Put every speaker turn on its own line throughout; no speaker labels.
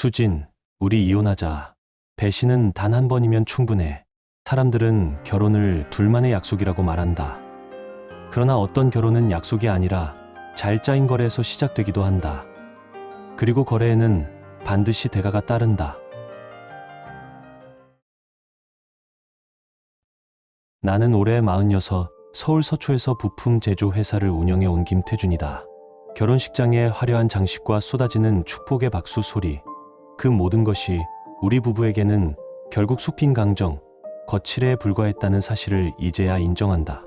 수진, 우리 이혼하자. 배신은 단 한 번이면 충분해. 사람들은 결혼을 둘만의 약속이라고 말한다. 그러나 어떤 결혼은 약속이 아니라 잘 짜인 거래에서 시작되기도 한다. 그리고 거래에는 반드시 대가가 따른다. 나는 올해 46, 서울 서초에서 부품 제조 회사를 운영해 온 김태준이다. 결혼식장의 화려한 장식과 쏟아지는 축복의 박수 소리, 그 모든 것이 우리 부부에게는 결국 sup인 강정, 거칠에 불과했다는 사실을 이제야 인정한다.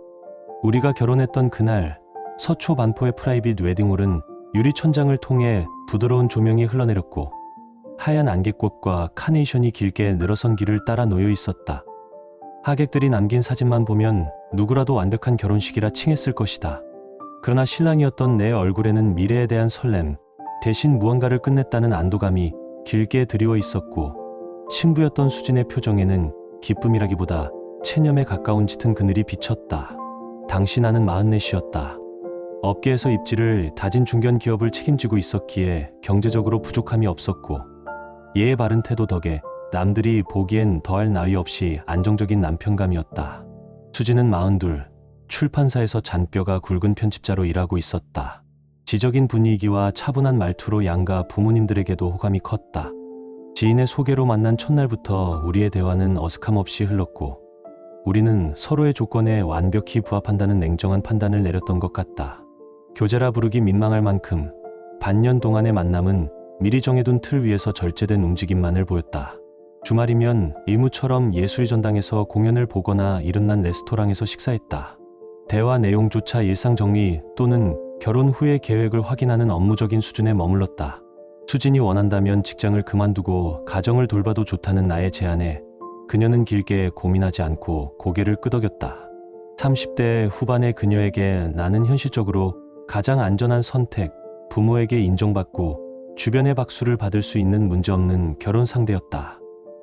우리가 결혼했던 그날, 서초 반포의 프라이빗 웨딩홀은 유리 천장을 통해 부드러운 조명이 흘러내렸고 하얀 안개꽃과 카네이션이 길게 늘어선 길을 따라 놓여 있었다. 하객들이 남긴 사진만 보면 누구라도 완벽한 결혼식이라 칭했을 것이다. 그러나 신랑이었던 내 얼굴에는 미래에 대한 설렘, 대신 무언가를 끝냈다는 안도감이 길게 드리워 있었고, 신부였던 수진의 표정에는 기쁨이라기보다 체념에 가까운 짙은 그늘이 비쳤다. 당시 나는 44이었다. 업계에서 입지를 다진 중견 기업을 책임지고 있었기에 경제적으로 부족함이 없었고, 예의 바른 태도 덕에 남들이 보기엔 더할 나위 없이 안정적인 남편감이었다. 수진은 42, 출판사에서 잔뼈가 굵은 편집자로 일하고 있었다. 지적인 분위기와 차분한 말투로 양가 부모님들에게도 호감이 컸다. 지인의 소개로 만난 첫날부터 우리의 대화는 어색함 없이 흘렀고, 우리는 서로의 조건에 완벽히 부합한다는 냉정한 판단을 내렸던 것 같다. 교제라 부르기 민망할 만큼 반년 동안의 만남은 미리 정해둔 틀 위에서 절제된 움직임만을 보였다. 주말이면 의무처럼 예술의 전당에서 공연을 보거나 이름난 레스토랑에서 식사했다. 대화 내용조차 일상 정리 또는 결혼 후의 계획을 확인하는 업무적인 수준에 머물렀다. 수진이 원한다면 직장을 그만두고 가정을 돌봐도 좋다는 나의 제안에 그녀는 길게 고민하지 않고 고개를 끄덕였다. 30대 후반의 그녀에게 나는 현실적으로 가장 안전한 선택, 부모에게 인정받고 주변의 박수를 받을 수 있는 문제없는 결혼 상대였다.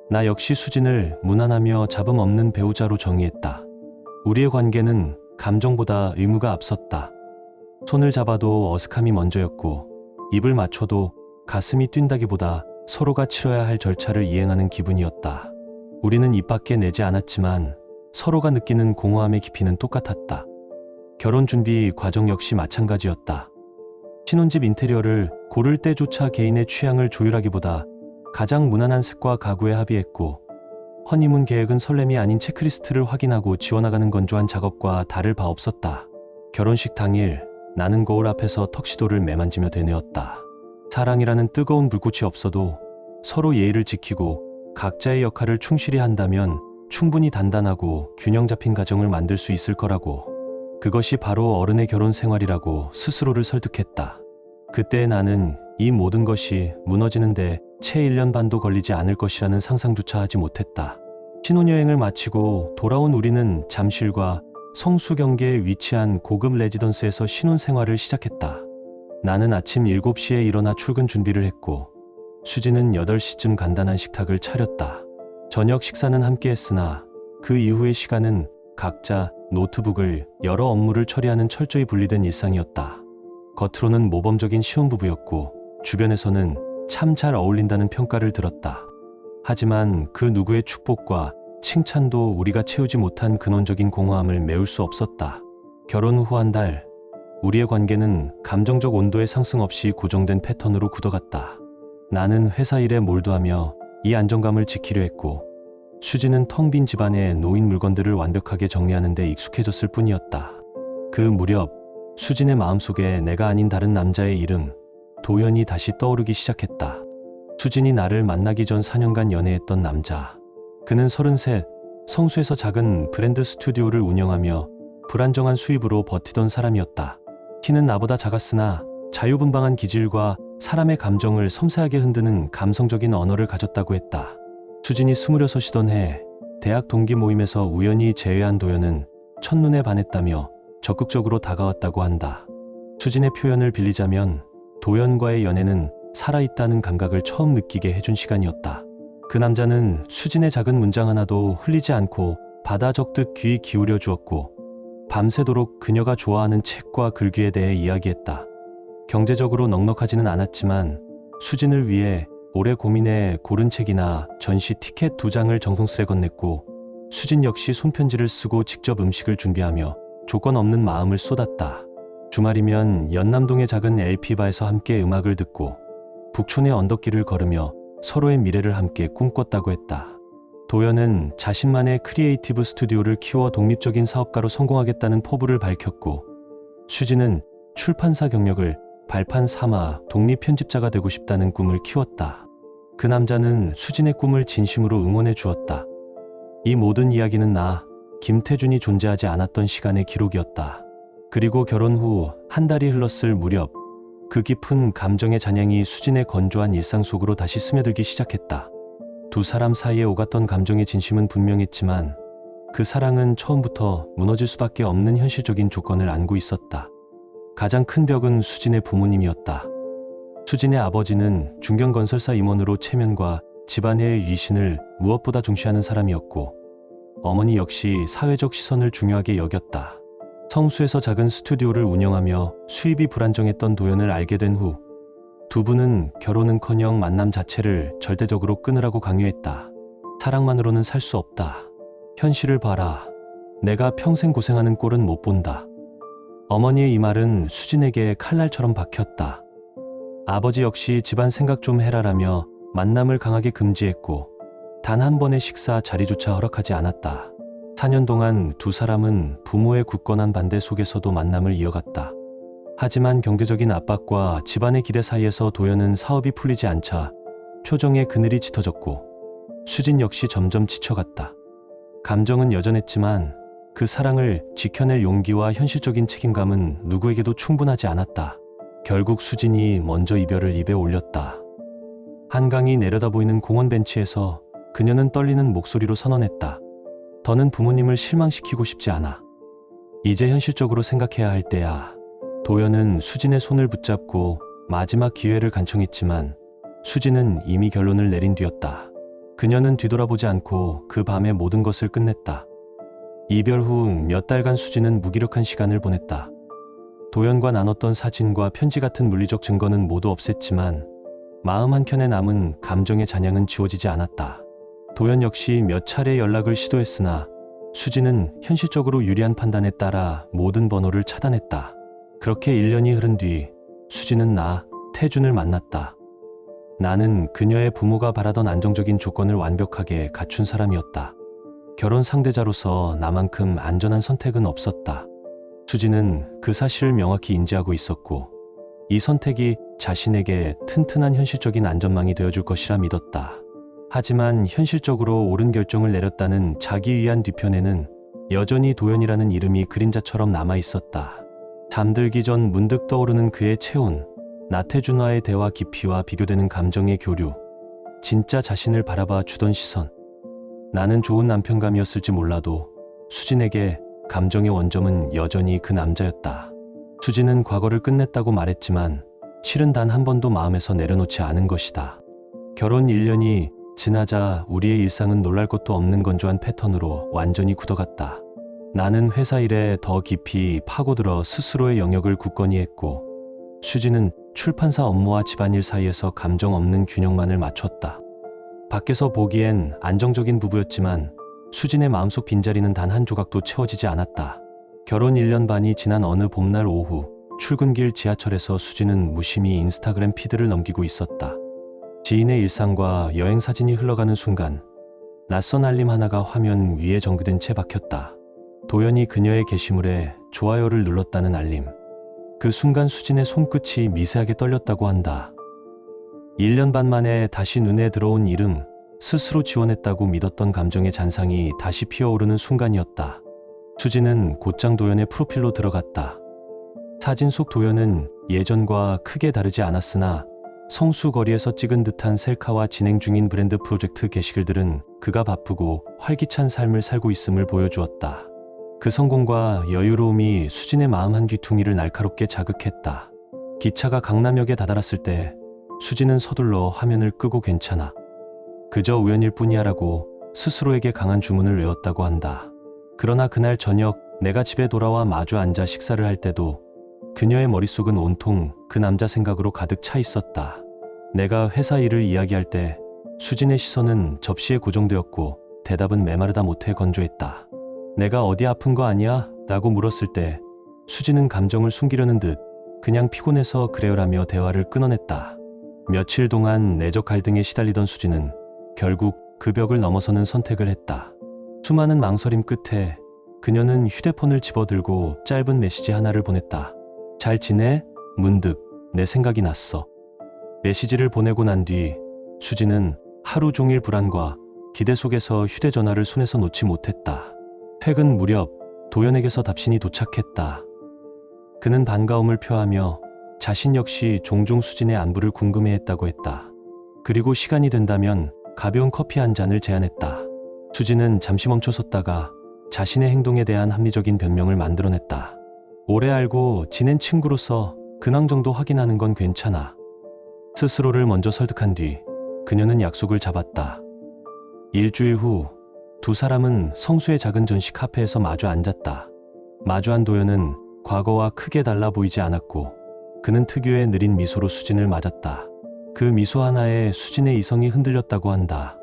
나 역시 수진을 무난하며 잡음 없는 배우자로 정의했다. 우리의 관계는 감정보다 의무가 앞섰다. 손을 잡아도 어색함이 먼저였고, 입을 맞춰도 가슴이 뛴다기보다 서로가 치러야 할 절차를 이행하는 기분이었다. 우리는 입 밖에 내지 않았지만 서로가 느끼는 공허함의 깊이는 똑같았다. 결혼 준비 과정 역시 마찬가지였다. 신혼집 인테리어를 고를 때조차 개인의 취향을 조율하기보다 가장 무난한 색과 가구에 합의했고, 허니문 계획은 설렘이 아닌 체크리스트를 확인하고 지워나가는 건조한 작업과 다를 바 없었다. 결혼식 당일 나는 거울 앞에서 턱시도를 매만지며 되뇌었다. 사랑이라는 뜨거운 불꽃이 없어도 서로 예의를 지키고 각자의 역할을 충실히 한다면 충분히 단단하고 균형 잡힌 가정을 만들 수 있을 거라고, 그것이 바로 어른의 결혼 생활이라고 스스로를 설득했다. 그때 나는 이 모든 것이 무너지는데 채 1년 반도 걸리지 않을 것이라는 상상조차 하지 못했다. 신혼여행을 마치고 돌아온 우리는 잠실과 성수경계에 위치한 고급 레지던스에서 신혼생활을 시작했다. 나는 아침 7시에 일어나 출근 준비를 했고, 수진은 8시쯤 간단한 식탁을 차렸다. 저녁 식사는 함께 했으나 그 이후의 시간은 각자 노트북을 열어 업무를 처리하는 철저히 분리된 일상이었다. 겉으로는 모범적인 시혼부부였고 주변에서는 참 잘 어울린다는 평가를 들었다. 하지만 그 누구의 축복과 칭찬도 우리가 채우지 못한 근원적인 공허함을 메울 수 없었다. 결혼 후 한 달, 우리의 관계는 감정적 온도의 상승 없이 고정된 패턴으로 굳어갔다. 나는 회사 일에 몰두하며 이 안정감을 지키려 했고, 수진은 텅 빈 집안의 놓인 물건들을 완벽하게 정리하는 데 익숙해졌을 뿐이었다. 그 무렵 수진의 마음속에 내가 아닌 다른 남자의 이름, 도연이 다시 떠오르기 시작했다. 수진이 나를 만나기 전 4년간 연애했던 남자. 그는 33, 성수에서 작은 브랜드 스튜디오를 운영하며 불안정한 수입으로 버티던 사람이었다. 키는 나보다 작았으나 자유분방한 기질과 사람의 감정을 섬세하게 흔드는 감성적인 언어를 가졌다고 했다. 수진이 26이던 해 대학 동기 모임에서 우연히 제외한 도연은 첫눈에 반했다며 적극적으로 다가왔다고 한다. 수진의 표현을 빌리자면 도연과의 연애는 살아있다는 감각을 처음 느끼게 해준 시간이었다. 그 남자는 수진의 작은 문장 하나도 흘리지 않고 받아 적듯 귀 기울여 주었고, 밤새도록 그녀가 좋아하는 책과 글귀에 대해 이야기했다. 경제적으로 넉넉하지는 않았지만 수진을 위해 오래 고민해 고른 책이나 전시 티켓 2장을 정성스레 건넸고 수진 역시 손편지를 쓰고 직접 음식을 준비하며 조건 없는 마음을 쏟았다. 주말이면 연남동의 작은 LP바에서 함께 음악을 듣고 북촌의 언덕길을 걸으며 서로의 미래를 함께 꿈꿨다고 했다. 도연은 자신만의 크리에이티브 스튜디오를 키워 독립적인 사업가로 성공하겠다는 포부를 밝혔고 수진은 출판사 경력을 발판 삼아 독립 편집자가 되고 싶다는 꿈을 키웠다. 그 남자는 수진의 꿈을 진심으로 응원해 주었다. 이 모든 이야기는 나, 김태준이 존재하지 않았던 시간의 기록이었다. 그리고 결혼 후 한 달이 흘렀을 무렵 그 깊은 감정의 잔향이 수진의 건조한 일상 속으로 다시 스며들기 시작했다. 두 사람 사이에 오갔던 감정의 진심은 분명했지만 그 사랑은 처음부터 무너질 수밖에 없는 현실적인 조건을 안고 있었다. 가장 큰 벽은 수진의 부모님이었다. 수진의 아버지는 중견건설사 임원으로 체면과 집안의 위신을 무엇보다 중시하는 사람이었고 어머니 역시 사회적 시선을 중요하게 여겼다. 성수에서 작은 스튜디오를 운영하며 수입이 불안정했던 도연을 알게 된 후 두 분은 결혼은커녕 만남 자체를 절대적으로 끊으라고 강요했다. 사랑만으로는 살 수 없다. 현실을 봐라. 내가 평생 고생하는 꼴은 못 본다. 어머니의 이 말은 수진에게 칼날처럼 박혔다. 아버지 역시 집안 생각 좀 해라라며 만남을 강하게 금지했고 단 한 번의 식사 자리조차 허락하지 않았다. 4년 동안 두 사람은 부모의 굳건한 반대 속에서도 만남을 이어갔다. 하지만 경제적인 압박과 집안의 기대 사이에서 도연은 사업이 풀리지 않자 표정의 그늘이 짙어졌고 수진 역시 점점 지쳐갔다. 감정은 여전했지만 그 사랑을 지켜낼 용기와 현실적인 책임감은 누구에게도 충분하지 않았다. 결국 수진이 먼저 이별을 입에 올렸다. 한강이 내려다 보이는 공원 벤치에서 그녀는 떨리는 목소리로 선언했다. 더는 부모님을 실망시키고 싶지 않아. 이제 현실적으로 생각해야 할 때야. 도연은 수진의 손을 붙잡고 마지막 기회를 간청했지만 수진은 이미 결론을 내린 뒤였다. 그녀는 뒤돌아보지 않고 그 밤의 모든 것을 끝냈다. 이별 후 몇 달간 수진은 무기력한 시간을 보냈다. 도연과 나눴던 사진과 편지 같은 물리적 증거는 모두 없앴지만 마음 한켠에 남은 감정의 잔향은 지워지지 않았다. 도연 역시 몇 차례 연락을 시도했으나 수진은 현실적으로 유리한 판단에 따라 모든 번호를 차단했다. 그렇게 1년이 흐른 뒤 수진은 나, 태준을 만났다. 나는 그녀의 부모가 바라던 안정적인 조건을 완벽하게 갖춘 사람이었다. 결혼 상대자로서 나만큼 안전한 선택은 없었다. 수진은 그 사실을 명확히 인지하고 있었고 이 선택이 자신에게 튼튼한 현실적인 안전망이 되어줄 것이라 믿었다. 하지만 현실적으로 옳은 결정을 내렸다는 자기 위안 뒤편에는 여전히 도연이라는 이름이 그림자처럼 남아있었다. 잠들기 전 문득 떠오르는 그의 체온, 나태준와의 대화 깊이와 비교되는 감정의 교류, 진짜 자신을 바라봐 주던 시선. 나는 좋은 남편감이었을지 몰라도 수진에게 감정의 원점은 여전히 그 남자였다. 수진은 과거를 끝냈다고 말했지만 실은 단 한 번도 마음에서 내려놓지 않은 것이다. 결혼 1년이 지나자 우리의 일상은 놀랄 것도 없는 건조한 패턴으로 완전히 굳어갔다. 나는 회사 일에 더 깊이 파고들어 스스로의 영역을 굳건히 했고 수진은 출판사 업무와 집안일 사이에서 감정 없는 균형만을 맞췄다. 밖에서 보기엔 안정적인 부부였지만 수진의 마음속 빈자리는 단 한 조각도 채워지지 않았다. 결혼 1년 반이 지난 어느 봄날 오후 출근길 지하철에서 수진은 무심히 인스타그램 피드를 넘기고 있었다. 지인의 일상과 여행 사진이 흘러가는 순간 낯선 알림 하나가 화면 위에 정규된 채 박혔다. 도연이 그녀의 게시물에 좋아요를 눌렀다는 알림. 그 순간 수진의 손끝이 미세하게 떨렸다고 한다. 1년 반 만에 다시 눈에 들어온 이름, 스스로 지원했다고 믿었던 감정의 잔상이 다시 피어오르는 순간이었다. 수진은 곧장 도연의 프로필로 들어갔다. 사진 속 도연은 예전과 크게 다르지 않았으나 성수 거리에서 찍은 듯한 셀카와 진행 중인 브랜드 프로젝트 게시글들은 그가 바쁘고 활기찬 삶을 살고 있음을 보여주었다. 그 성공과 여유로움이 수진의 마음 한 귀퉁이를 날카롭게 자극했다. 기차가 강남역에 다다랐을 때 수진은 서둘러 화면을 끄고 괜찮아. 그저 우연일 뿐이야 라고 스스로에게 강한 주문을 외웠다고 한다. 그러나 그날 저녁 내가 집에 돌아와 마주 앉아 식사를 할 때도 그녀의 머릿속은 온통 그 남자 생각으로 가득 차 있었다. 내가 회사 일을 이야기할 때 수진의 시선은 접시에 고정되었고 대답은 메마르다 못해 건조했다. 내가 어디 아픈 거 아니야? 라고 물었을 때 수진은 감정을 숨기려는 듯 그냥 피곤해서 그래요라며 대화를 끊어냈다. 며칠 동안 내적 갈등에 시달리던 수진은 결국 그 벽을 넘어서는 선택을 했다. 수많은 망설임 끝에 그녀는 휴대폰을 집어들고 짧은 메시지 하나를 보냈다. 잘 지내? 문득 내 생각이 났어. 메시지를 보내고 난 뒤 수진은 하루 종일 불안과 기대 속에서 휴대전화를 손에서 놓지 못했다. 퇴근 무렵 도연에게서 답신이 도착했다. 그는 반가움을 표하며 자신 역시 종종 수진의 안부를 궁금해했다고 했다. 그리고 시간이 된다면 가벼운 커피 한 잔을 제안했다. 수진은 잠시 멈춰섰다가 자신의 행동에 대한 합리적인 변명을 만들어냈다. 오래 알고 지낸 친구로서 근황 정도 확인하는 건 괜찮아. 스스로를 먼저 설득한 뒤 그녀는 약속을 잡았다. 일주일 후 두 사람은 성수의 작은 전시 카페에서 마주 앉았다. 마주한 도연은 과거와 크게 달라 보이지 않았고 그는 특유의 느린 미소로 수진을 맞았다. 그 미소 하나에 수진의 이성이 흔들렸다고 한다.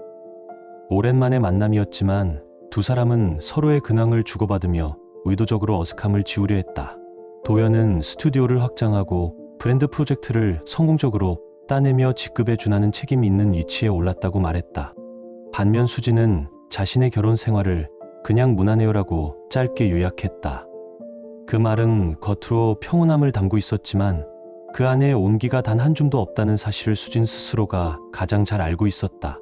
오랜만의 만남이었지만 두 사람은 서로의 근황을 주고받으며 의도적으로 어색함을 지우려 했다. 도연은 스튜디오를 확장하고 브랜드 프로젝트를 성공적으로 따내며 직급에 준하는 책임 있는 위치에 올랐다고 말했다. 반면 수진은 자신의 결혼 생활을 그냥 무난해요라고 짧게 요약했다. 그 말은 겉으로 평온함을 담고 있었지만 그 안에 온기가 단 한 줌도 없다는 사실을 수진 스스로가 가장 잘 알고 있었다.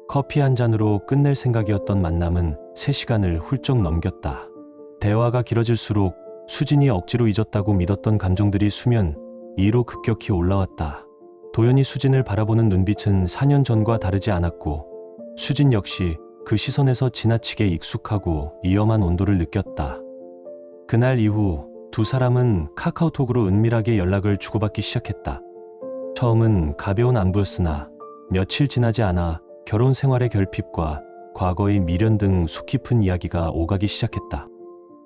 커피 한 잔으로 끝낼 생각이었던 만남은 3시간을 훌쩍 넘겼다. 대화가 길어질수록 수진이 억지로 잊었다고 믿었던 감정들이 수면 위로 급격히 올라왔다. 도연이 수진을 바라보는 눈빛은 4년 전과 다르지 않았고 수진 역시 그 시선에서 지나치게 익숙하고 위험한 온도를 느꼈다. 그날 이후 두 사람은 카카오톡으로 은밀하게 연락을 주고받기 시작했다. 처음은 가벼운 안부였으나 며칠 지나지 않아 결혼 생활의 결핍과 과거의 미련 등 속 깊은 이야기가 오가기 시작했다.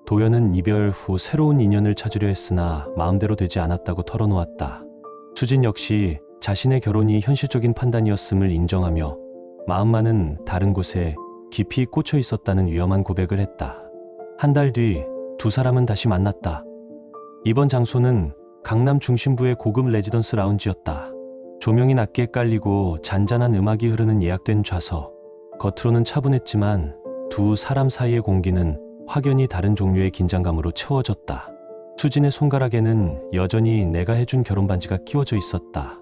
도연은 이별 후 새로운 인연을 찾으려 했으나 마음대로 되지 않았다고 털어놓았다. 수진 역시 자신의 결혼이 현실적인 판단이었음을 인정하며 마음만은 다른 곳에 깊이 꽂혀 있었다는 위험한 고백을 했다. 한 달 뒤 두 사람은 다시 만났다. 이번 장소는 강남 중심부의 고급 레지던스 라운지였다. 조명이 낮게 깔리고 잔잔한 음악이 흐르는 예약된 좌석. 겉으로는 차분했지만 두 사람 사이의 공기는 확연히 다른 종류의 긴장감으로 채워졌다. 수진의 손가락에는 여전히 내가 해준 결혼 반지가 끼워져 있었다.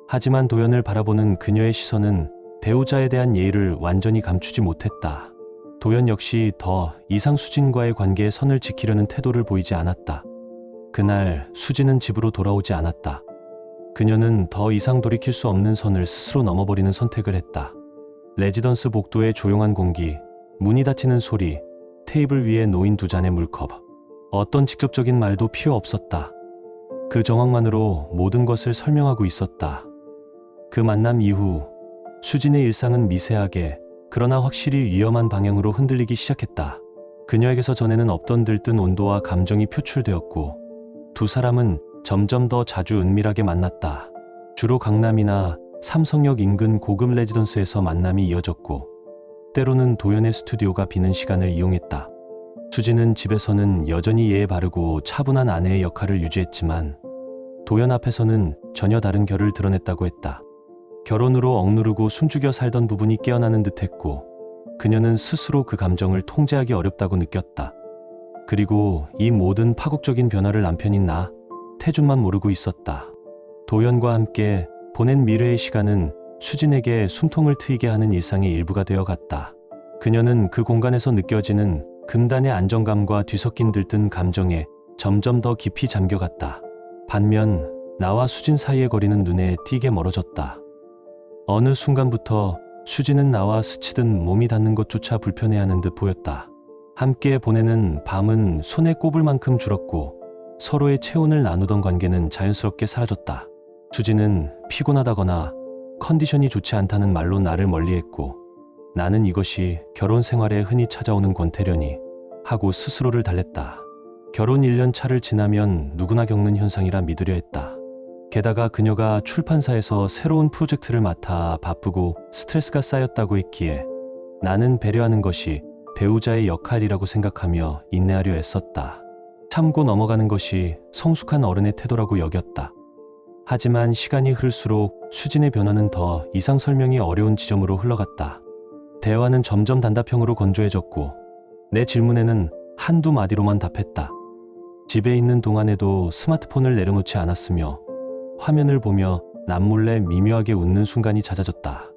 하지만 도연을 바라보는 그녀의 시선은 배우자에 대한 예의를 완전히 감추지 못했다. 도연 역시 더 이상 수진과의 관계에 선을 지키려는 태도를 보이지 않았다. 그날 수진은 집으로 돌아오지 않았다. 그녀는 더 이상 돌이킬 수 없는 선을 스스로 넘어버리는 선택을 했다. 레지던스 복도의 조용한 공기, 문이 닫히는 소리, 테이블 위에 놓인 두 잔의 물컵. 어떤 직접적인 말도 필요 없었다. 그 정황만으로 모든 것을 설명하고 있었다. 그 만남 이후 수진의 일상은 미세하게 그러나 확실히 위험한 방향으로 흔들리기 시작했다. 그녀에게서 전에는 없던 들뜬 온도와 감정이 표출되었고 두 사람은 점점 더 자주 은밀하게 만났다. 주로 강남이나 삼성역 인근 고급 레지던스에서 만남이 이어졌고 때로는 도연의 스튜디오가 비는 시간을 이용했다. 수진은 집에서는 여전히 예의 바르고 차분한 아내의 역할을 유지했지만 도연 앞에서는 전혀 다른 결을 드러냈다고 했다. 결혼으로 억누르고 숨죽여 살던 부분이 깨어나는 듯했고 그녀는 스스로 그 감정을 통제하기 어렵다고 느꼈다. 그리고 이 모든 파국적인 변화를 남편인 나, 태준만 모르고 있었다. 도연과 함께 보낸 미래의 시간은 수진에게 숨통을 트이게 하는 일상의 일부가 되어갔다. 그녀는 그 공간에서 느껴지는 금단의 안정감과 뒤섞인 들뜬 감정에 점점 더 깊이 잠겨갔다. 반면 나와 수진 사이의 거리는 눈에 띄게 멀어졌다. 어느 순간부터 수진은 나와 스치듯 몸이 닿는 것조차 불편해하는 듯 보였다. 함께 보내는 밤은 손에 꼽을 만큼 줄었고 서로의 체온을 나누던 관계는 자연스럽게 사라졌다. 수진은 피곤하다거나 컨디션이 좋지 않다는 말로 나를 멀리했고 나는 이것이 결혼 생활에 흔히 찾아오는 권태련이 하고 스스로를 달랬다. 결혼 1년 차를 지나면 누구나 겪는 현상이라 믿으려 했다. 게다가 그녀가 출판사에서 새로운 프로젝트를 맡아 바쁘고 스트레스가 쌓였다고 했기에 나는 배려하는 것이 배우자의 역할이라고 생각하며 인내하려 애썼다. 참고 넘어가는 것이 성숙한 어른의 태도라고 여겼다. 하지만 시간이 흐를수록 수진의 변화는 더 이상 설명이 어려운 지점으로 흘러갔다. 대화는 점점 단답형으로 건조해졌고 내 질문에는 한두 마디로만 답했다. 집에 있는 동안에도 스마트폰을 내려놓지 않았으며 화면을 보며 남몰래 미묘하게 웃는 순간이 잦아졌다.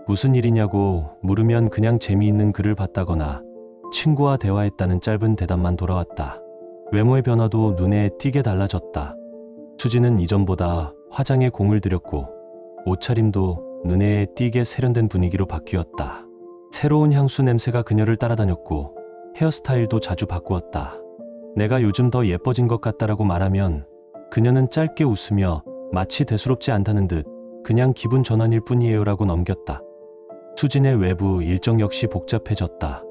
무슨 일이냐고 물으면 그냥 재미있는 글을 봤다거나 친구와 대화했다는 짧은 대답만 돌아왔다. 외모의 변화도 눈에 띄게 달라졌다. 수지는 이전보다 화장에 공을 들였고 옷차림도 눈에 띄게 세련된 분위기로 바뀌었다. 새로운 향수 냄새가 그녀를 따라다녔고 헤어스타일도 자주 바꾸었다. 내가 요즘 더 예뻐진 것 같다라고 말하면 그녀는 짧게 웃으며 마치 대수롭지 않다는 듯 그냥 기분 전환일 뿐이에요라고 넘겼다. 수진의 외부 일정 역시 복잡해졌다.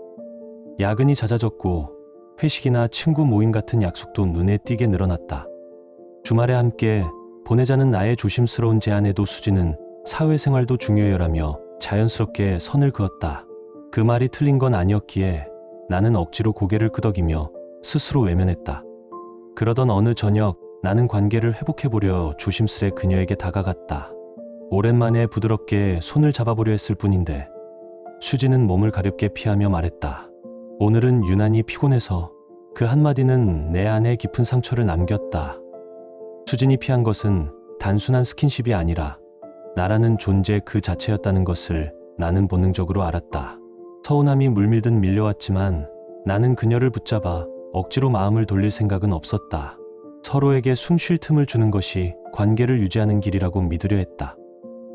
야근이 잦아졌고 회식이나 친구 모임 같은 약속도 눈에 띄게 늘어났다. 주말에 함께 보내자는 나의 조심스러운 제안에도 수진은 사회생활도 중요해라며 자연스럽게 선을 그었다. 그 말이 틀린 건 아니었기에 나는 억지로 고개를 끄덕이며 스스로 외면했다. 그러던 어느 저녁 나는 관계를 회복해보려 조심스레 그녀에게 다가갔다. 오랜만에 부드럽게 손을 잡아보려 했을 뿐인데 수지는 몸을 가볍게 피하며 말했다. 오늘은 유난히 피곤해서. 그 한마디는 내 안에 깊은 상처를 남겼다. 수진이 피한 것은 단순한 스킨십이 아니라 나라는 존재 그 자체였다는 것을 나는 본능적으로 알았다. 서운함이 물밀듯 밀려왔지만 나는 그녀를 붙잡아 억지로 마음을 돌릴 생각은 없었다. 서로에게 숨 쉴 틈을 주는 것이 관계를 유지하는 길이라고 믿으려 했다.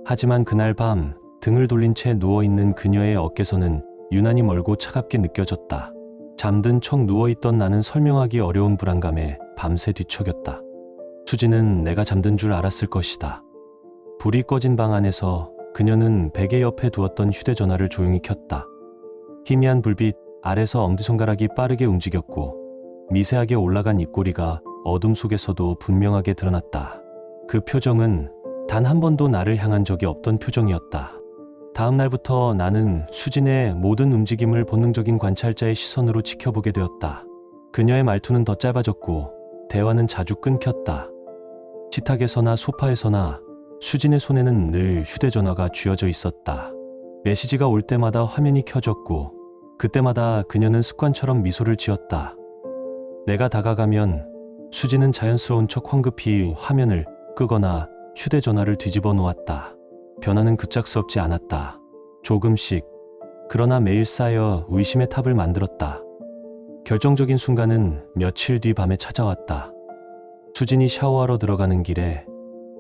하지만 그날 밤 등을 돌린 채 누워있는 그녀의 어깨선은 유난히 멀고 차갑게 느껴졌다. 잠든 척 누워있던 나는 설명하기 어려운 불안감에 밤새 뒤척였다. 수지는 내가 잠든 줄 알았을 것이다. 불이 꺼진 방 안에서 그녀는 베개 옆에 두었던 휴대전화를 조용히 켰다. 희미한 불빛 아래서 엄지손가락이 빠르게 움직였고 미세하게 올라간 입꼬리가 어둠 속에서도 분명하게 드러났다. 그 표정은 단 한 번도 나를 향한 적이 없던 표정이었다. 다음 날부터 나는 수진의 모든 움직임을 본능적인 관찰자의 시선으로 지켜보게 되었다. 그녀의 말투는 더 짧아졌고 대화는 자주 끊겼다. 식탁에서나 소파에서나 수진의 손에는 늘 휴대전화가 쥐어져 있었다. 메시지가 올 때마다 화면이 켜졌고 그때마다 그녀는 습관처럼 미소를 지었다. 내가 다가가면 수진은 자연스러운 척 황급히 화면을 끄거나 휴대전화를 뒤집어 놓았다. 변화는 급작스럽지 않았다. 조금씩, 그러나 매일 쌓여 의심의 탑을 만들었다. 결정적인 순간은 며칠 뒤 밤에 찾아왔다. 수진이 샤워하러 들어가는 길에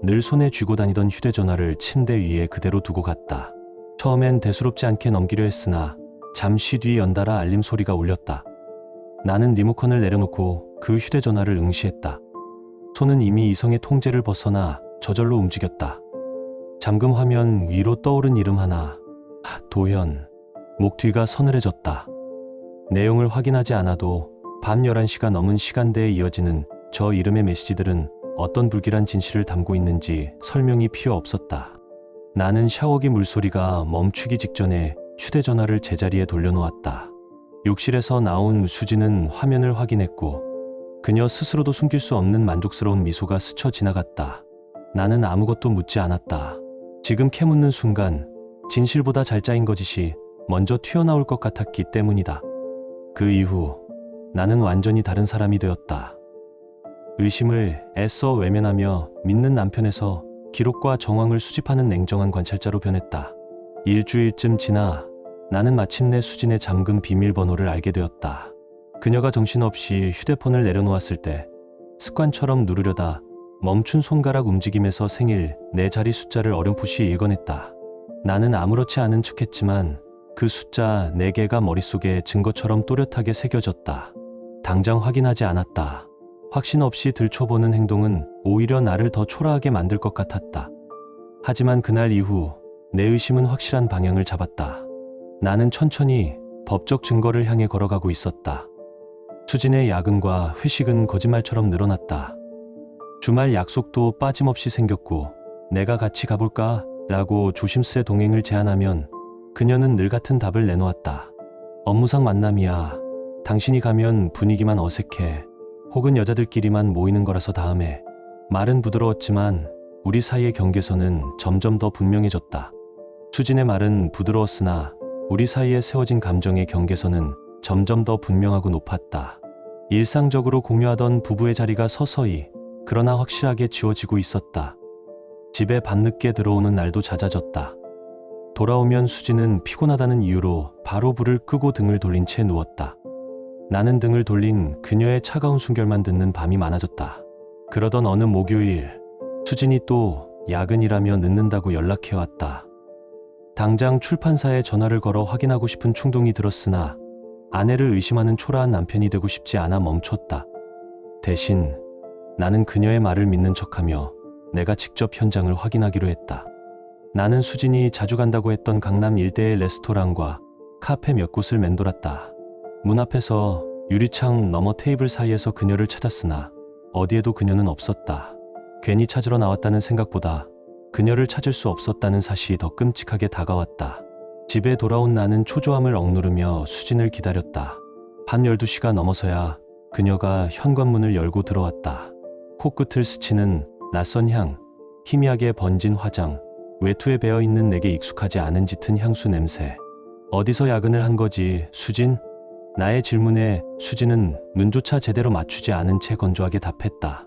늘 손에 쥐고 다니던 휴대전화를 침대 위에 그대로 두고 갔다. 처음엔 대수롭지 않게 넘기려 했으나 잠시 뒤 연달아 알림 소리가 울렸다. 나는 리모컨을 내려놓고 그 휴대전화를 응시했다. 손은 이미 이성의 통제를 벗어나 저절로 움직였다. 잠금 화면 위로 떠오른 이름 하나. 도현. 목 뒤가 서늘해졌다. 내용을 확인하지 않아도 밤 11시가 넘은 시간대에 이어지는 저 이름의 메시지들은 어떤 불길한 진실을 담고 있는지 설명이 필요 없었다. 나는 샤워기 물소리가 멈추기 직전에 휴대전화를 제자리에 돌려놓았다. 욕실에서 나온 수지는 화면을 확인했고 그녀 스스로도 숨길 수 없는 만족스러운 미소가 스쳐 지나갔다. 나는 아무것도 묻지 않았다. 지금 캐묻는 순간 진실보다 잘 짜인 거짓이 먼저 튀어나올 것 같았기 때문이다. 그 이후 나는 완전히 다른 사람이 되었다. 의심을 애써 외면하며 믿는 남편에서 기록과 정황을 수집하는 냉정한 관찰자로 변했다. 일주일쯤 지나 나는 마침내 수진의 잠금 비밀번호를 알게 되었다. 그녀가 정신없이 휴대폰을 내려놓았을 때 습관처럼 누르려다 멈춘 손가락 움직임에서 생일, 내 자리 숫자를 어렴풋이 읽어냈다. 나는 아무렇지 않은 척했지만 그 숫자 4개가 머릿속에 증거처럼 또렷하게 새겨졌다. 당장 확인하지 않았다. 확신 없이 들춰보는 행동은 오히려 나를 더 초라하게 만들 것 같았다. 하지만 그날 이후 내 의심은 확실한 방향을 잡았다. 나는 천천히 법적 증거를 향해 걸어가고 있었다. 수진의 야근과 회식은 거짓말처럼 늘어났다. 주말 약속도 빠짐없이 생겼고 내가 같이 가볼까? 라고 조심스레 동행을 제안하면 그녀는 늘 같은 답을 내놓았다. 업무상 만남이야. 당신이 가면 분위기만 어색해. 혹은 여자들끼리만 모이는 거라서 다음에. 말은 부드러웠지만 우리 사이의 경계선은 점점 더 분명해졌다. 수진의 말은 부드러웠으나 우리 사이에 세워진 감정의 경계선은 점점 더 분명하고 높았다. 일상적으로 공유하던 부부의 자리가 서서히 그러나 확실하게 지워지고 있었다. 집에 밤늦게 들어오는 날도 잦아졌다. 돌아오면 수진은 피곤하다는 이유로 바로 불을 끄고 등을 돌린 채 누웠다. 나는 등을 돌린 그녀의 차가운 숨결만 듣는 밤이 많아졌다. 그러던 어느 목요일, 수진이 또 야근이라며 늦는다고 연락해왔다. 당장 출판사에 전화를 걸어 확인하고 싶은 충동이 들었으나 아내를 의심하는 초라한 남편이 되고 싶지 않아 멈췄다. 대신 나는 그녀의 말을 믿는 척하며 내가 직접 현장을 확인하기로 했다. 나는 수진이 자주 간다고 했던 강남 일대의 레스토랑과 카페 몇 곳을 맴돌았다. 문 앞에서 유리창 너머 테이블 사이에서 그녀를 찾았으나 어디에도 그녀는 없었다. 괜히 찾으러 나왔다는 생각보다 그녀를 찾을 수 없었다는 사실이 더 끔찍하게 다가왔다. 집에 돌아온 나는 초조함을 억누르며 수진을 기다렸다. 밤 12시가 넘어서야 그녀가 현관문을 열고 들어왔다. 코끝을 스치는 낯선 향, 희미하게 번진 화장, 외투에 배어있는 내게 익숙하지 않은 짙은 향수 냄새. 어디서 야근을 한 거지, 수진? 나의 질문에 수진은 눈조차 제대로 맞추지 않은 채 건조하게 답했다.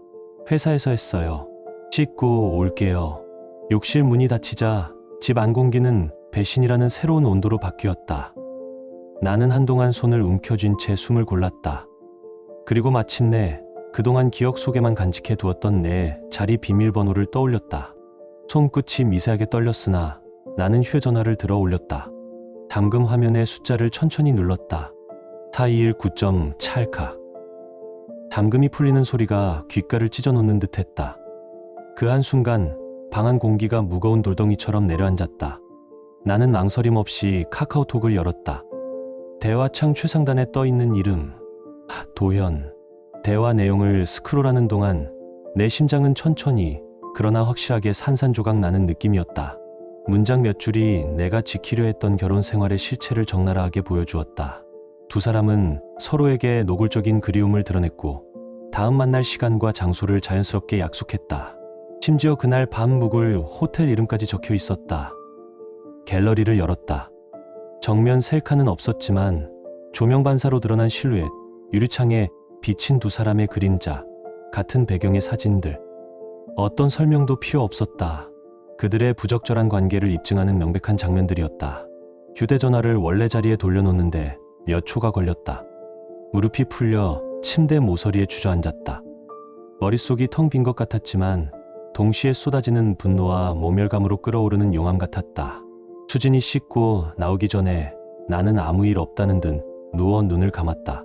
회사에서 했어요. 씻고 올게요. 욕실 문이 닫히자 집 안 공기는 배신이라는 새로운 온도로 바뀌었다. 나는 한동안 손을 움켜쥔 채 숨을 골랐다. 그리고 마침내 그동안 기억 속에만 간직해 두었던 내 자리 비밀번호를 떠올렸다. 손끝이 미세하게 떨렸으나 나는 휴대전화를 들어 올렸다. 잠금 화면에 숫자를 천천히 눌렀다. 421 찰칵. 잠금이 풀리는 소리가 귓가를 찢어놓는 듯했다. 그 한순간 방 안 공기가 무거운 돌덩이처럼 내려앉았다. 나는 망설임 없이 카카오톡을 열었다. 대화창 최상단에 떠있는 이름, 도현. 대화 내용을 스크롤하는 동안 내 심장은 천천히 그러나 확실하게 산산조각 나는 느낌이었다. 문장 몇 줄이 내가 지키려 했던 결혼 생활의 실체를 적나라하게 보여주었다. 두 사람은 서로에게 노골적인 그리움을 드러냈고 다음 만날 시간과 장소를 자연스럽게 약속했다. 심지어 그날 밤 묵을 호텔 이름까지 적혀 있었다. 갤러리를 열었다. 정면 셀카는 없었지만 조명 반사로 드러난 실루엣, 유리창에 비친 두 사람의 그림자, 같은 배경의 사진들. 어떤 설명도 필요 없었다. 그들의 부적절한 관계를 입증하는 명백한 장면들이었다. 휴대전화를 원래 자리에 돌려놓는데 몇 초가 걸렸다. 무릎이 풀려 침대 모서리에 주저앉았다. 머릿속이 텅 빈 것 같았지만 동시에 쏟아지는 분노와 모멸감으로 끓어오르는 용암 같았다. 수진이 씻고 나오기 전에 나는 아무 일 없다는 듯 누워 눈을 감았다.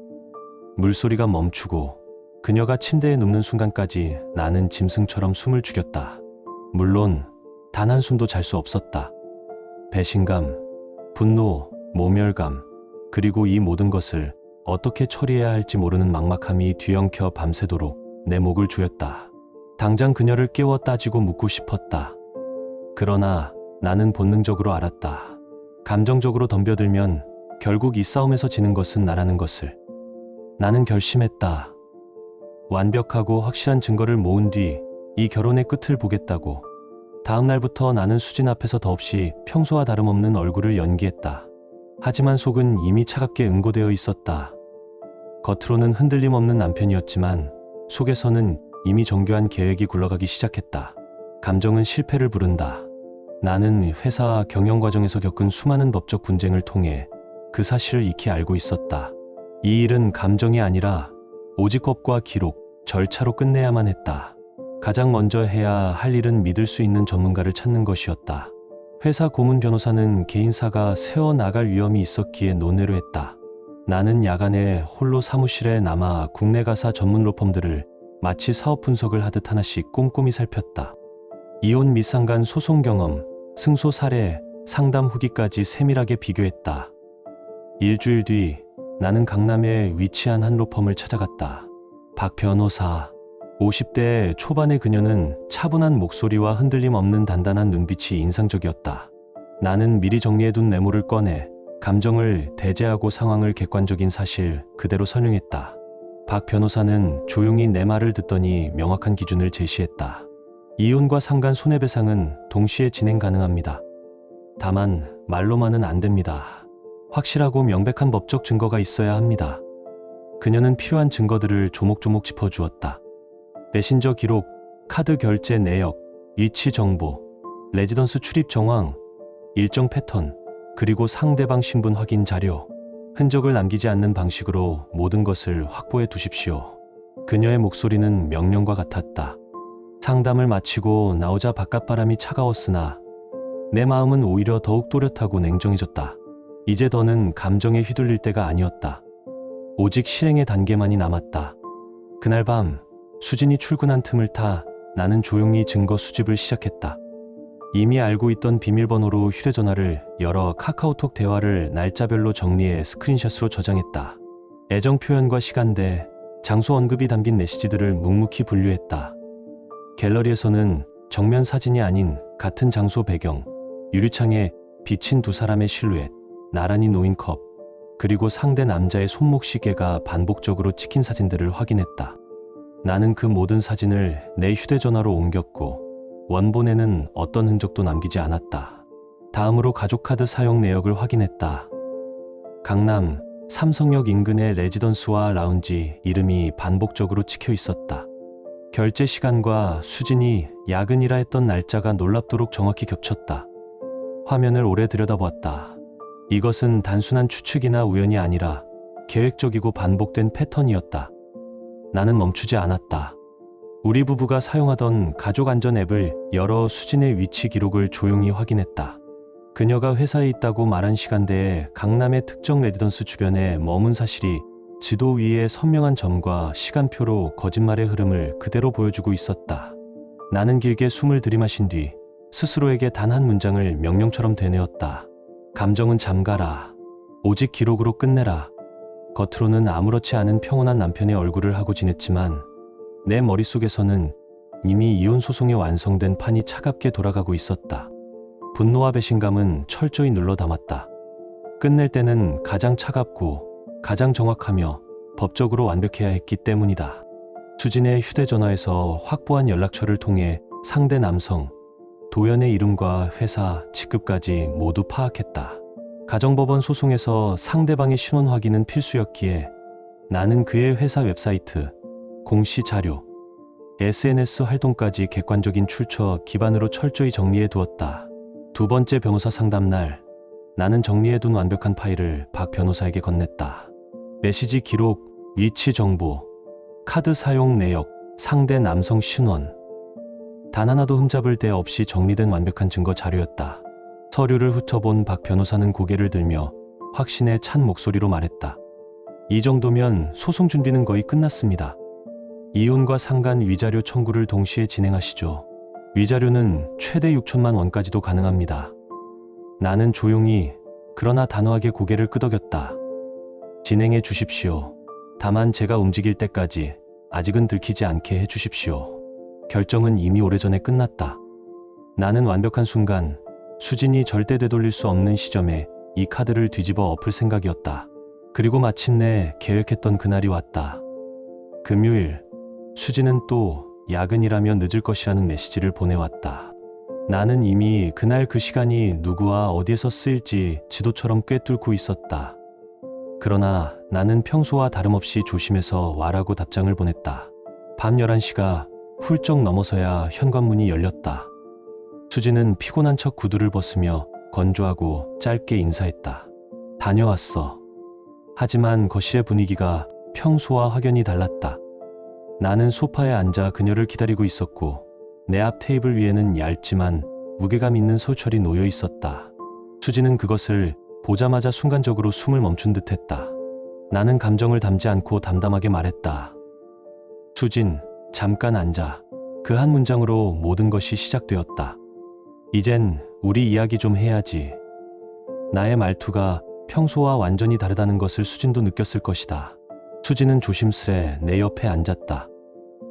물소리가 멈추고 그녀가 침대에 눕는 순간까지 나는 짐승처럼 숨을 죽였다. 물론 단 한숨도 잘 수 없었다. 배신감, 분노, 모멸감, 그리고 이 모든 것을 어떻게 처리해야 할지 모르는 막막함이 뒤엉켜 밤새도록 내 목을 조였다. 당장 그녀를 깨워 따지고 묻고 싶었다. 그러나 나는 본능적으로 알았다. 감정적으로 덤벼들면 결국 이 싸움에서 지는 것은 나라는 것을. 나는 결심했다. 완벽하고 확실한 증거를 모은 뒤 이 결혼의 끝을 보겠다고. 다음 날부터 나는 수진 앞에서 더없이 평소와 다름없는 얼굴을 연기했다. 하지만 속은 이미 차갑게 응고되어 있었다. 겉으로는 흔들림 없는 남편이었지만 속에서는 이미 정교한 계획이 굴러가기 시작했다. 감정은 실패를 부른다. 나는 회사 경영 과정에서 겪은 수많은 법적 분쟁을 통해 그 사실을 익히 알고 있었다. 이 일은 감정이 아니라 오직 법과 기록, 절차로 끝내야만 했다. 가장 먼저 해야 할 일은 믿을 수 있는 전문가를 찾는 것이었다. 회사 고문 변호사는 개인사가 새어나갈 위험이 있었기에 논외로 했다. 나는 야간에 홀로 사무실에 남아 국내 가사 전문 로펌들을 마치 사업 분석을 하듯 하나씩 꼼꼼히 살폈다. 이혼 미상간 소송 경험, 승소 사례, 상담 후기까지 세밀하게 비교했다. 일주일 뒤 나는 강남에 위치한 한 로펌을 찾아갔다. 박 변호사, 50대 초반의 그녀는 차분한 목소리와 흔들림 없는 단단한 눈빛이 인상적이었다. 나는 미리 정리해둔 메모를 꺼내 감정을 대제하고 상황을 객관적인 사실 그대로 설명했다. 박 변호사는 조용히 내 말을 듣더니 명확한 기준을 제시했다. 이혼과 상간 손해배상은 동시에 진행 가능합니다. 다만 말로만은 안 됩니다. 확실하고 명백한 법적 증거가 있어야 합니다. 그녀는 필요한 증거들을 조목조목 짚어주었다. 메신저 기록, 카드 결제 내역, 위치 정보, 레지던스 출입 정황, 일정 패턴, 그리고 상대방 신분 확인 자료, 흔적을 남기지 않는 방식으로 모든 것을 확보해 두십시오. 그녀의 목소리는 명령과 같았다. 상담을 마치고 나오자 바깥바람이 차가웠으나 내 마음은 오히려 더욱 또렷하고 냉정해졌다. 이제 더는 감정에 휘둘릴 때가 아니었다. 오직 실행의 단계만이 남았다. 그날 밤 수진이 출근한 틈을 타 나는 조용히 증거 수집을 시작했다. 이미 알고 있던 비밀번호로 휴대전화를 열어 카카오톡 대화를 날짜별로 정리해 스크린샷으로 저장했다. 애정 표현과 시간대, 장소 언급이 담긴 메시지들을 묵묵히 분류했다. 갤러리에서는 정면 사진이 아닌 같은 장소 배경, 유리창에 비친 두 사람의 실루엣, 나란히 놓인 컵, 그리고 상대 남자의 손목 시계가 반복적으로 찍힌 사진들을 확인했다. 나는 그 모든 사진을 내 휴대전화로 옮겼고 원본에는 어떤 흔적도 남기지 않았다. 다음으로 가족카드 사용 내역을 확인했다. 강남 삼성역 인근의 레지던스와 라운지 이름이 반복적으로 찍혀 있었다. 결제 시간과 수진이 야근이라 했던 날짜가 놀랍도록 정확히 겹쳤다. 화면을 오래 들여다보았다. 이것은 단순한 추측이나 우연이 아니라 계획적이고 반복된 패턴이었다. 나는 멈추지 않았다. 우리 부부가 사용하던 가족안전 앱을 열어 수진의 위치 기록을 조용히 확인했다. 그녀가 회사에 있다고 말한 시간대에 강남의 특정 레지던스 주변에 머문 사실이 지도 위에 선명한 점과 시간표로 거짓말의 흐름을 그대로 보여주고 있었다. 나는 길게 숨을 들이마신 뒤 스스로에게 단 한 문장을 명령처럼 되뇌었다. 감정은 잠가라. 오직 기록으로 끝내라. 겉으로는 아무렇지 않은 평온한 남편의 얼굴을 하고 지냈지만 내 머릿속에서는 이미 이혼 소송에 완성된 판이 차갑게 돌아가고 있었다. 분노와 배신감은 철저히 눌러 담았다. 끝낼 때는 가장 차갑고 가장 정확하며 법적으로 완벽해야 했기 때문이다. 수진의 휴대전화에서 확보한 연락처를 통해 상대 남성, 도연의 이름과 회사, 직급까지 모두 파악했다. 가정법원 소송에서 상대방의 신원 확인은 필수였기에 나는 그의 회사 웹사이트, 공시 자료, SNS 활동까지 객관적인 출처 기반으로 철저히 정리해 두었다. 두 번째 변호사 상담 날, 나는 정리해둔 완벽한 파일을 박 변호사에게 건넸다. 메시지 기록, 위치 정보, 카드 사용 내역, 상대 남성 신원. 단 하나도 흠잡을 데 없이 정리된 완벽한 증거 자료였다. 서류를 훑어본 박 변호사는 고개를 들며 확신에 찬 목소리로 말했다. 이 정도면 소송 준비는 거의 끝났습니다. 이혼과 상간 위자료 청구를 동시에 진행하시죠. 위자료는 최대 6천만 원까지도 가능합니다. 나는 조용히 그러나 단호하게 고개를 끄덕였다. 진행해 주십시오. 다만 제가 움직일 때까지 아직은 들키지 않게 해 주십시오. 결정은 이미 오래전에 끝났다. 나는 완벽한 순간, 수진이 절대 되돌릴 수 없는 시점에 이 카드를 뒤집어 엎을 생각이었다. 그리고 마침내 계획했던 그날이 왔다. 금요일, 수진은 또 야근이라며 늦을 것이라는 메시지를 보내왔다. 나는 이미 그날 그 시간이 누구와 어디에서 쓰일지 지도처럼 꿰뚫고 있었다. 그러나 나는 평소와 다름없이 조심해서 와라고 답장을 보냈다. 밤 11시가 훌쩍 넘어서야 현관문이 열렸다. 수진은 피곤한 척 구두를 벗으며 건조하고 짧게 인사했다. 다녀왔어. 하지만 거실의 분위기가 평소와 확연히 달랐다. 나는 소파에 앉아 그녀를 기다리고 있었고 내 앞 테이블 위에는 얇지만 무게감 있는 소철이 놓여 있었다. 수진은 그것을 보자마자 순간적으로 숨을 멈춘 듯 했다. 나는 감정을 담지 않고 담담하게 말했다. 수진, 잠깐 앉아. 그 한 문장으로 모든 것이 시작되었다. 이젠 우리 이야기 좀 해야지. 나의 말투가 평소와 완전히 다르다는 것을 수진도 느꼈을 것이다. 수진은 조심스레 내 옆에 앉았다.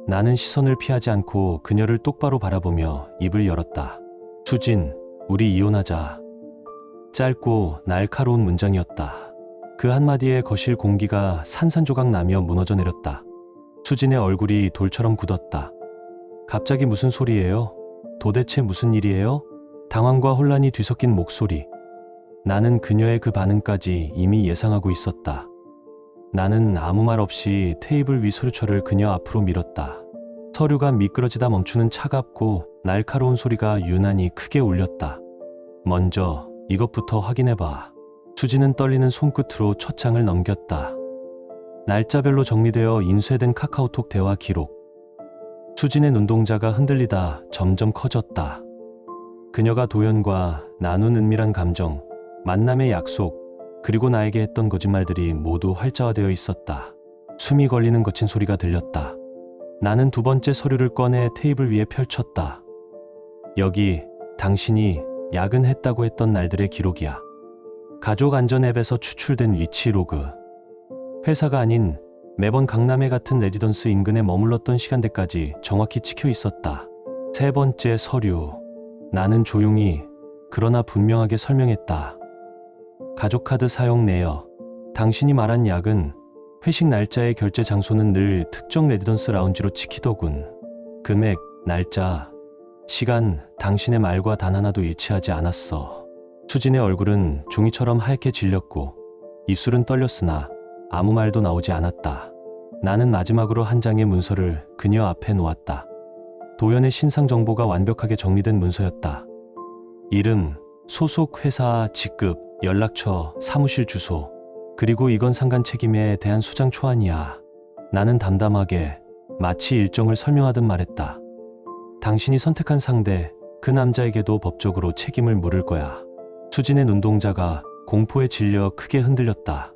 나는 시선을 피하지 않고 그녀를 똑바로 바라보며 입을 열었다. 수진, 우리 이혼하자. 짧고 날카로운 문장이었다. 그 한마디에 거실 공기가 산산조각 나며 무너져 내렸다. 수진의 얼굴이 돌처럼 굳었다. 갑자기 무슨 소리예요? 도대체 무슨 일이에요? 당황과 혼란이 뒤섞인 목소리. 나는 그녀의 그 반응까지 이미 예상하고 있었다. 나는 아무 말 없이 테이블 위 서류철을 그녀 앞으로 밀었다. 서류가 미끄러지다 멈추는 차갑고 날카로운 소리가 유난히 크게 울렸다. 먼저 이것부터 확인해봐. 수진은 떨리는 손끝으로 첫 장을 넘겼다. 날짜별로 정리되어 인쇄된 카카오톡 대화 기록. 수진의 눈동자가 흔들리다 점점 커졌다. 그녀가 도연과 나눈 은밀한 감정, 만남의 약속, 그리고 나에게 했던 거짓말들이 모두 활자화되어 있었다. 숨이 걸리는 거친 소리가 들렸다. 나는 두 번째 서류를 꺼내 테이블 위에 펼쳤다. 여기 당신이 야근했다고 했던 날들의 기록이야. 가족 안전 앱에서 추출된 위치 로그. 회사가 아닌 매번 강남에 같은 레지던스 인근에 머물렀던 시간대까지 정확히 찍혀 있었다. 세 번째 서류. 나는 조용히 그러나 분명하게 설명했다. 가족카드 사용 내역. 당신이 말한 야근, 회식 날짜의 결제 장소는 늘 특정 레지던스 라운지로 지키더군. 금액, 날짜, 시간, 당신의 말과 단 하나도 일치하지 않았어. 수진의 얼굴은 종이처럼 하얗게 질렸고 입술은 떨렸으나 아무 말도 나오지 않았다. 나는 마지막으로 한 장의 문서를 그녀 앞에 놓았다. 도연의 신상 정보가 완벽하게 정리된 문서였다. 이름, 소속 회사, 직급, 연락처, 사무실 주소, 그리고 이건 상간 책임에 대한 수장 초안이야. 나는 담담하게 마치 일정을 설명하듯 말했다. 당신이 선택한 상대, 그 남자에게도 법적으로 책임을 물을 거야. 수진의 눈동자가 공포에 질려 크게 흔들렸다.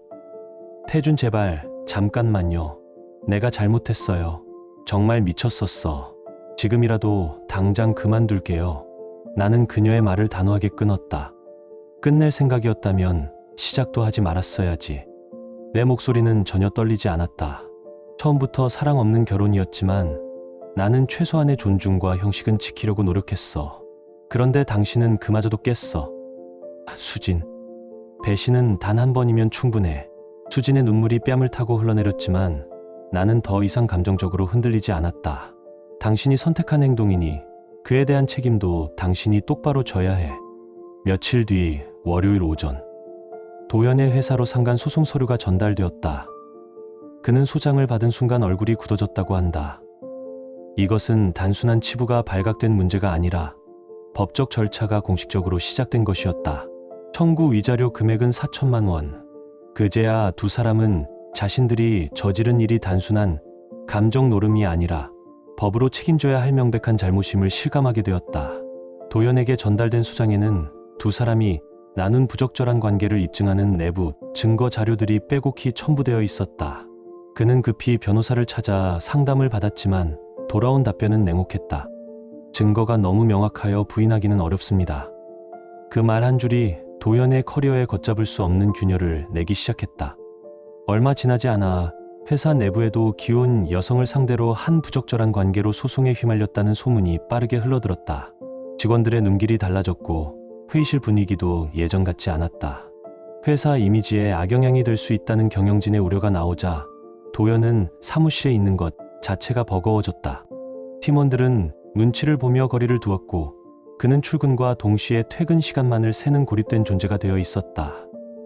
태준 제발 잠깐만요. 내가 잘못했어요. 정말 미쳤었어. 지금이라도 당장 그만둘게요. 나는 그녀의 말을 단호하게 끊었다. 끝낼 생각이었다면 시작도 하지 말았어야지. 내 목소리는 전혀 떨리지 않았다. 처음부터 사랑 없는 결혼이었지만 나는 최소한의 존중과 형식은 지키려고 노력했어. 그런데 당신은 그마저도 깼어. 수진, 배신은 단 한 번이면 충분해. 수진의 눈물이 뺨을 타고 흘러내렸지만 나는 더 이상 감정적으로 흔들리지 않았다. 당신이 선택한 행동이니 그에 대한 책임도 당신이 똑바로 져야 해. 며칠 뒤 월요일 오전, 도연의 회사로 상간 소송 서류가 전달되었다. 그는 소장을 받은 순간 얼굴이 굳어졌다고 한다. 이것은 단순한 치부가 발각된 문제가 아니라 법적 절차가 공식적으로 시작된 것이었다. 청구 위자료 금액은 4천만 원. 그제야 두 사람은 자신들이 저지른 일이 단순한 감정 노름이 아니라 법으로 책임져야 할 명백한 잘못임을 실감하게 되었다. 도연에게 전달된 소장에는 두 사람이 나눈 부적절한 관계를 입증하는 내부 증거 자료들이 빼곡히 첨부되어 있었다. 그는 급히 변호사를 찾아 상담을 받았지만 돌아온 답변은 냉혹했다. 증거가 너무 명확하여 부인하기는 어렵습니다. 그 말 한 줄이 도연의 커리어에 걷잡을 수 없는 균열을 내기 시작했다. 얼마 지나지 않아 회사 내부에도 기혼 여성을 상대로 한 부적절한 관계로 소송에 휘말렸다는 소문이 빠르게 흘러들었다. 직원들의 눈길이 달라졌고 회의실 분위기도 예전 같지 않았다. 회사 이미지에 악영향이 될 수 있다는 경영진의 우려가 나오자 도연은 사무실에 있는 것 자체가 버거워졌다. 팀원들은 눈치를 보며 거리를 두었고 그는 출근과 동시에 퇴근 시간만을 세는 고립된 존재가 되어 있었다.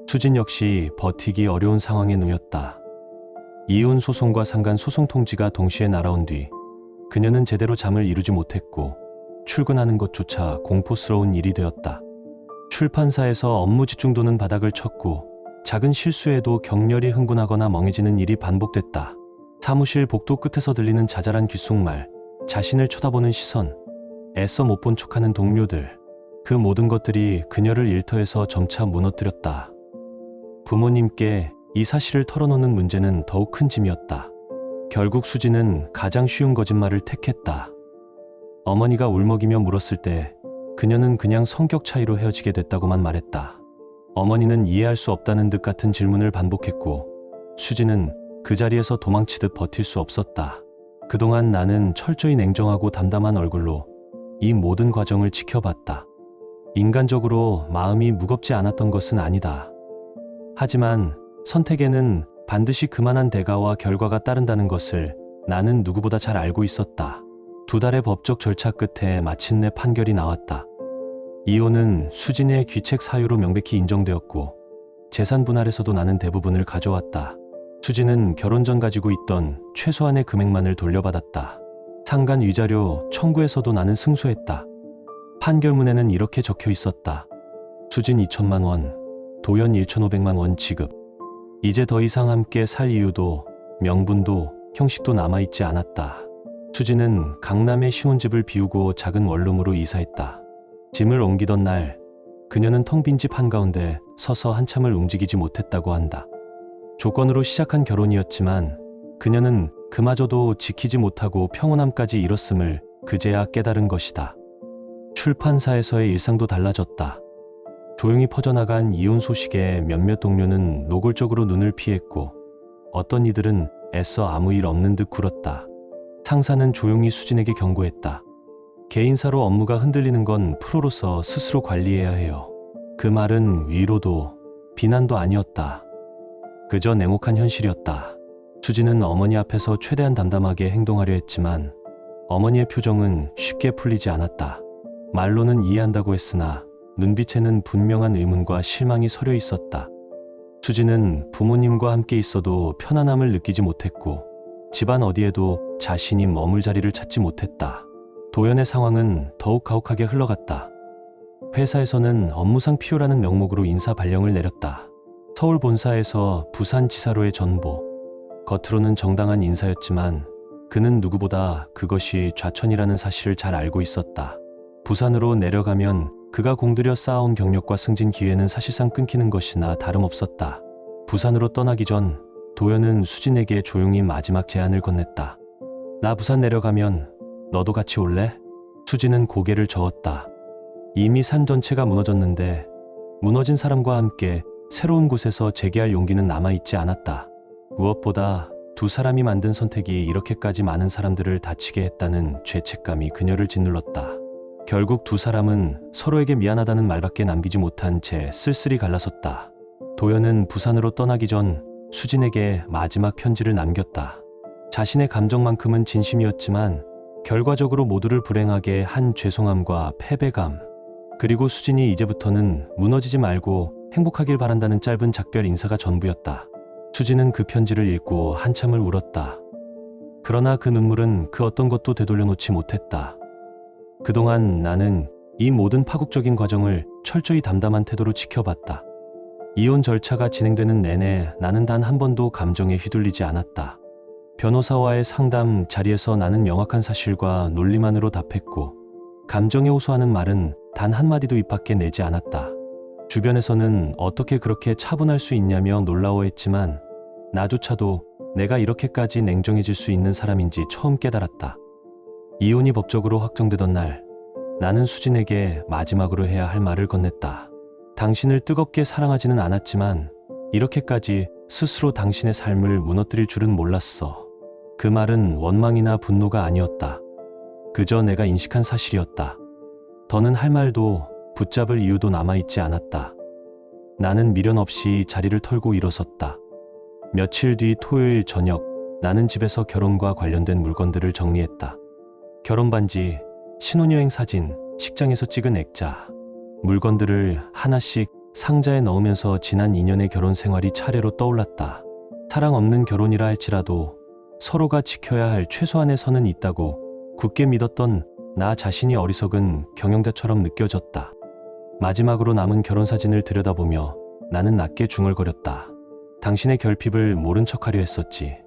수진 역시 버티기 어려운 상황에 놓였다. 이혼 소송과 상간 소송 통지가 동시에 날아온 뒤 그녀는 제대로 잠을 이루지 못했고 출근하는 것조차 공포스러운 일이 되었다. 출판사에서 업무 집중도는 바닥을 쳤고 작은 실수에도 격렬히 흥분하거나 멍해지는 일이 반복됐다. 사무실 복도 끝에서 들리는 자잘한 귓속말, 자신을 쳐다보는 시선, 애써 못 본 척하는 동료들, 그 모든 것들이 그녀를 일터에서 점차 무너뜨렸다. 부모님께 이 사실을 털어놓는 문제는 더욱 큰 짐이었다. 결국 수지는 가장 쉬운 거짓말을 택했다. 어머니가 울먹이며 물었을 때 그녀는 그냥 성격 차이로 헤어지게 됐다고만 말했다. 어머니는 이해할 수 없다는 듯 같은 질문을 반복했고 수지는 그 자리에서 도망치듯 버틸 수 없었다. 그동안 나는 철저히 냉정하고 담담한 얼굴로 이 모든 과정을 지켜봤다. 인간적으로 마음이 무겁지 않았던 것은 아니다. 하지만 선택에는 반드시 그만한 대가와 결과가 따른다는 것을 나는 누구보다 잘 알고 있었다. 2달의 법적 절차 끝에 마침내 판결이 나왔다. 이혼은 수진의 귀책 사유로 명백히 인정되었고 재산 분할에서도 나는 대부분을 가져왔다. 수진은 결혼 전 가지고 있던 최소한의 금액만을 돌려받았다. 상간 위자료 청구에서도 나는 승소했다. 판결문에는 이렇게 적혀 있었다. 수진 2천만 원, 도연 1,500만 원 지급. 이제 더 이상 함께 살 이유도 명분도 형식도 남아있지 않았다. 수진은 강남의 신혼집을 비우고 작은 원룸으로 이사했다. 짐을 옮기던 날 그녀는 텅 빈 집 한가운데 서서 한참을 움직이지 못했다고 한다. 조건으로 시작한 결혼이었지만 그녀는 그마저도 지키지 못하고 평온함까지 잃었음을 그제야 깨달은 것이다. 출판사에서의 일상도 달라졌다. 조용히 퍼져나간 이혼 소식에 몇몇 동료는 노골적으로 눈을 피했고 어떤 이들은 애써 아무 일 없는 듯 굴었다. 상사는 조용히 수진에게 경고했다. 개인사로 업무가 흔들리는 건 프로로서 스스로 관리해야 해요. 그 말은 위로도 비난도 아니었다. 그저 냉혹한 현실이었다. 수진은 어머니 앞에서 최대한 담담하게 행동하려 했지만 어머니의 표정은 쉽게 풀리지 않았다. 말로는 이해한다고 했으나 눈빛에는 분명한 의문과 실망이 서려 있었다. 수진은 부모님과 함께 있어도 편안함을 느끼지 못했고 집안 어디에도 자신이 머물 자리를 찾지 못했다. 도연의 상황은 더욱 가혹하게 흘러갔다. 회사에서는 업무상 필요라는 명목으로 인사 발령을 내렸다. 서울 본사에서 부산지사로의 전보. 겉으로는 정당한 인사였지만 그는 누구보다 그것이 좌천이라는 사실을 잘 알고 있었다. 부산으로 내려가면 그가 공들여 쌓아온 경력과 승진 기회는 사실상 끊기는 것이나 다름없었다. 부산으로 떠나기 전 도연은 수진에게 조용히 마지막 제안을 건넸다. 나 부산 내려가면 너도 같이 올래? 수진은 고개를 저었다. 이미 산 전체가 무너졌는데 무너진 사람과 함께 새로운 곳에서 재기할 용기는 남아있지 않았다. 무엇보다 2사람이 만든 선택이 이렇게까지 많은 사람들을 다치게 했다는 죄책감이 그녀를 짓눌렀다. 결국 2사람은 서로에게 미안하다는 말밖에 남기지 못한 채 쓸쓸히 갈라섰다. 도연은 부산으로 떠나기 전 수진에게 마지막 편지를 남겼다. 자신의 감정만큼은 진심이었지만 결과적으로 모두를 불행하게 한 죄송함과 패배감, 그리고 수진이 이제부터는 무너지지 말고 행복하길 바란다는 짧은 작별 인사가 전부였다. 수진은 그 편지를 읽고 한참을 울었다. 그러나 그 눈물은 그 어떤 것도 되돌려놓지 못했다. 그동안 나는 이 모든 파국적인 과정을 철저히 담담한 태도로 지켜봤다. 이혼 절차가 진행되는 내내 나는 단 한 번도 감정에 휘둘리지 않았다. 변호사와의 상담 자리에서 나는 명확한 사실과 논리만으로 답했고 감정에 호소하는 말은 단 한마디도 입 밖에 내지 않았다. 주변에서는 어떻게 그렇게 차분할 수 있냐며 놀라워했지만 나조차도 내가 이렇게까지 냉정해질 수 있는 사람인지 처음 깨달았다. 이혼이 법적으로 확정되던 날 나는 수진에게 마지막으로 해야 할 말을 건넸다. 당신을 뜨겁게 사랑하지는 않았지만 이렇게까지 스스로 당신의 삶을 무너뜨릴 줄은 몰랐어. 그 말은 원망이나 분노가 아니었다. 그저 내가 인식한 사실이었다. 더는 할 말도 붙잡을 이유도 남아있지 않았다. 나는 미련 없이 자리를 털고 일어섰다. 며칠 뒤 토요일 저녁 나는 집에서 결혼과 관련된 물건들을 정리했다. 결혼 반지, 신혼여행 사진, 식장에서 찍은 액자, 물건들을 하나씩 상자에 넣으면서 지난 2년의 결혼 생활이 차례로 떠올랐다. 사랑 없는 결혼이라 할지라도 서로가 지켜야 할 최소한의 선은 있다고 굳게 믿었던 나 자신이 어리석은 경영자처럼 느껴졌다. 마지막으로 남은 결혼 사진을 들여다보며 나는 낮게 중얼거렸다. 당신의 결핍을 모른 척하려 했었지.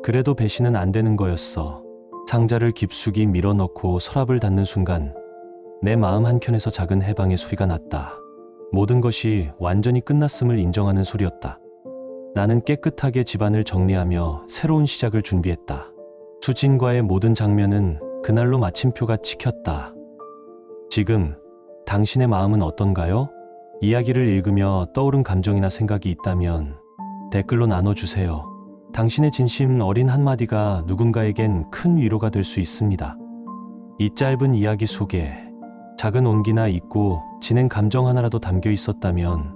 그래도 배신은 안 되는 거였어. 상자를 깊숙이 밀어넣고 서랍을 닫는 순간 내 마음 한켠에서 작은 해방의 소리가 났다. 모든 것이 완전히 끝났음을 인정하는 소리였다. 나는 깨끗하게 집안을 정리하며 새로운 시작을 준비했다. 수진과의 모든 장면은 그날로 마침표가 찍혔다. 지금 당신의 마음은 어떤가요? 이야기를 읽으며 떠오른 감정이나 생각이 있다면 댓글로 나눠주세요. 당신의 진심 어린 한마디가 누군가에겐 큰 위로가 될 수 있습니다. 이 짧은 이야기 속에 작은 온기나 잊고 지낸 감정 하나라도 담겨 있었다면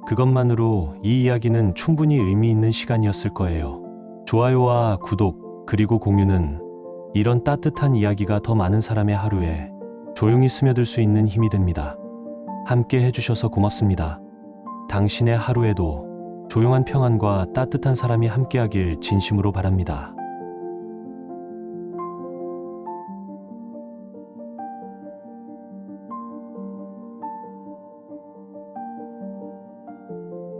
그것만으로 이 이야기는 충분히 의미 있는 시간이었을 거예요. 좋아요와 구독 그리고 공유는 이런 따뜻한 이야기가 더 많은 사람의 하루에 조용히 스며들 수 있는 힘이 됩니다. 함께 해주셔서 고맙습니다. 당신의 하루에도 조용한 평안과 따뜻한 사람이 함께하길 진심으로 바랍니다.